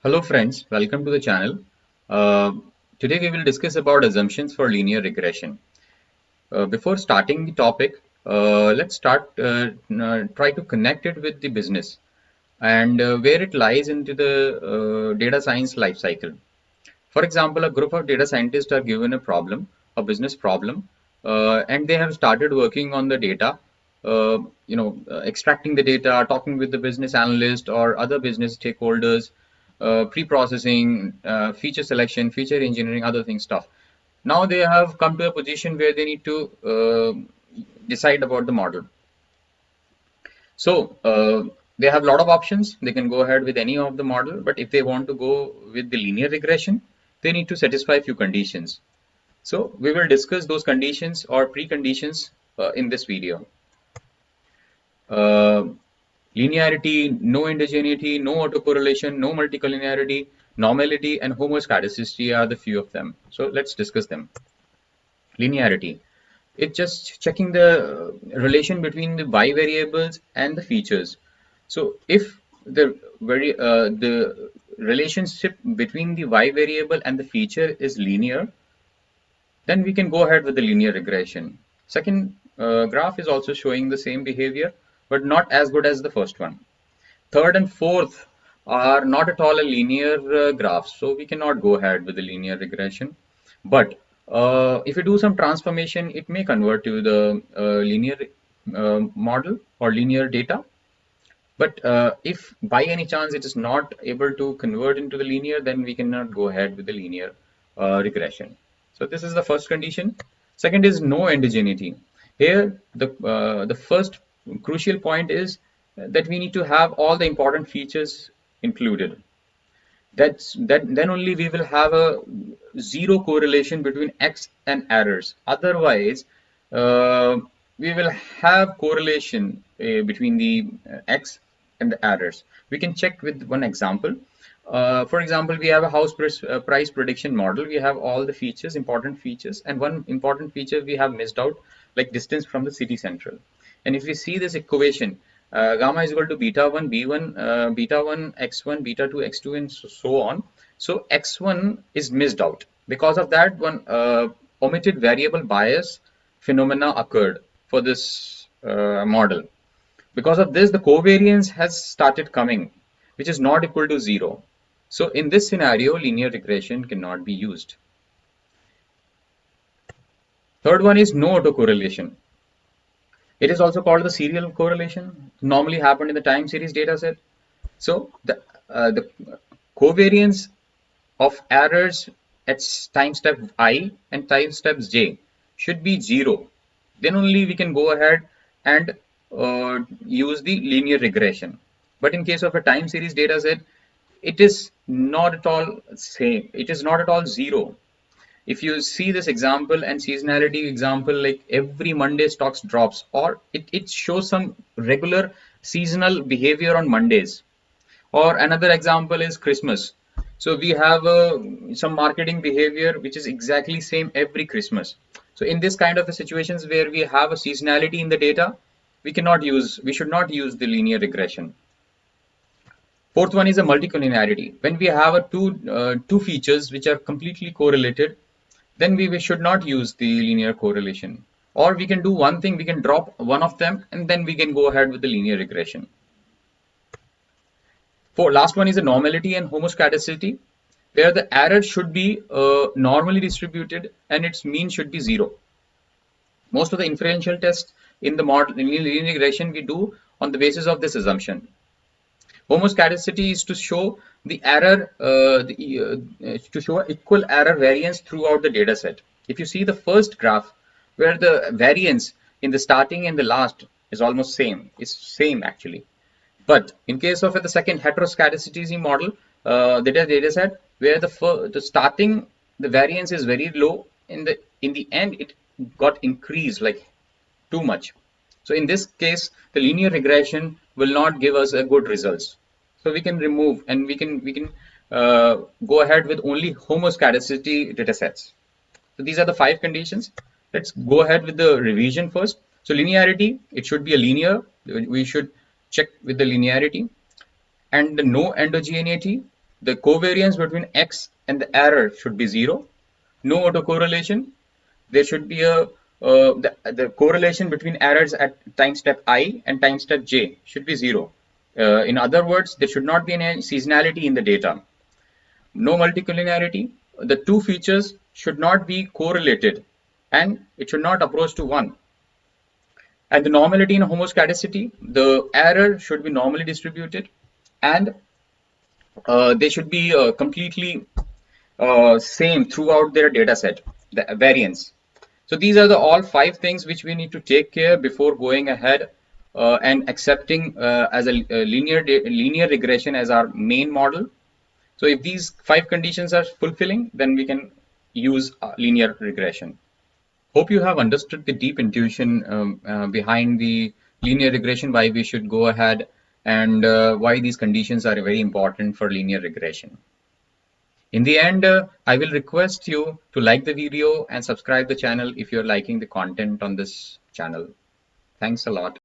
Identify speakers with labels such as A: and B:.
A: Hello friends, welcome to the channel. Uh, Today we will discuss about assumptions for linear regression. Before starting the topic, let's try to connect it with the business and where it lies into the data science life cycle. For example, a group of data scientists are given a problem, a business problem, and they have started working on the data, extracting the data, talking with the business analyst or other business stakeholders, pre-processing, feature selection, feature engineering, other things stuff. Now they have come to a position where they need to decide about the model. So they have a lot of options. They can go ahead with any of the model, but if they want to go with the linear regression, they need to satisfy a few conditions. So we will discuss those conditions or preconditions in this video. Uh, Linearity, no indigeneity, no autocorrelation, no multicollinearity, normality, and homoscedasticity are the few of them. So let's discuss them. Linearity. It's just checking the relation between the y variables and the features. So if the relationship between the y variable and the feature is linear, then we can go ahead with the linear regression. Second graph is also showing the same behavior, but not as good as the first one. Third and fourth are not at all a linear graph, so we cannot go ahead with the linear regression. But if you do some transformation, it may convert to the linear model or linear data. But if by any chance it is not able to convert into the linear, then we cannot go ahead with the linear regression. So this is the first condition. Second is no endogeneity. Here, the first crucial point is that we need to have all the important features included. Then only we will have a zero correlation between x and errors. Otherwise, uh, we will have correlation between the x and the errors. We can check with one example. For example, we have a price prediction model. We have all the features, important features, and one important feature we have missed out, like distance from the city central. And if we see this equation, gamma is equal to beta 1 b1, beta 1 x1, beta 2 x2, and so on. So x1 is missed out. Because of that, one omitted variable bias phenomena occurred for this model. Because of this, the covariance has started coming, which is not equal to 0. So in this scenario, linear regression cannot be used. Third one is no autocorrelation. It is also called the serial correlation, normally happened in the time series data set. So the covariance of errors at time step I and time steps j should be 0. Then only we can go ahead and use the linear regression. But in case of a time series data set, it is not at all same. It is not at all 0. If you see this example and seasonality example, like every Monday stocks drops, or it shows some regular seasonal behavior on Mondays. Or another example is Christmas. So we have some marketing behavior which is exactly same every Christmas. So in this kind of a situations where we have a seasonality in the data, we should not use the linear regression. Fourth one is a multicollinearity. When we have two features which are completely correlated, then we should not use the linear correlation. Or we can do one thing, we can drop one of them and then we can go ahead with the linear regression. For last one is a normality and homoscedasticity, where the error should be normally distributed and its mean should be 0. Most of the inferential tests in the model in linear regression we do on the basis of this assumption. Homoscedasticity is to show the error, to show equal error variance throughout the data set. If you see the first graph, where the variance in the starting and the last is almost same, is same actually. But in case of the second heteroscedasticity model, the data set where the starting the variance is very low, in the end it got increased like too much. So in this case, the linear regression will not give us a good results. So we can remove and we can go ahead with only homoscedasticity data sets. So these are the 5 conditions. Let's go ahead with the revision first. So linearity, it should be a linear. We should check with the linearity and the no endogeneity. the covariance between x and the error should be 0. No autocorrelation. There should be the correlation between errors at time step I and time step j should be 0. In other words, there should not be any seasonality in the data. No multicollinearity. The two features should not be correlated and it should not approach to 1. And the normality and homoscedasticity, the error should be normally distributed and they should be completely same throughout their data set, the variance. So these are the all 5 things which we need to take care before going ahead and accepting as a linear regression as our main model. So if these 5 conditions are fulfilling, then we can use linear regression. Hope you have understood the deep intuition behind the linear regression, why we should go ahead and why these conditions are very important for linear regression. In the end, I will request you to like the video and subscribe the channel if you're liking the content on this channel. Thanks a lot.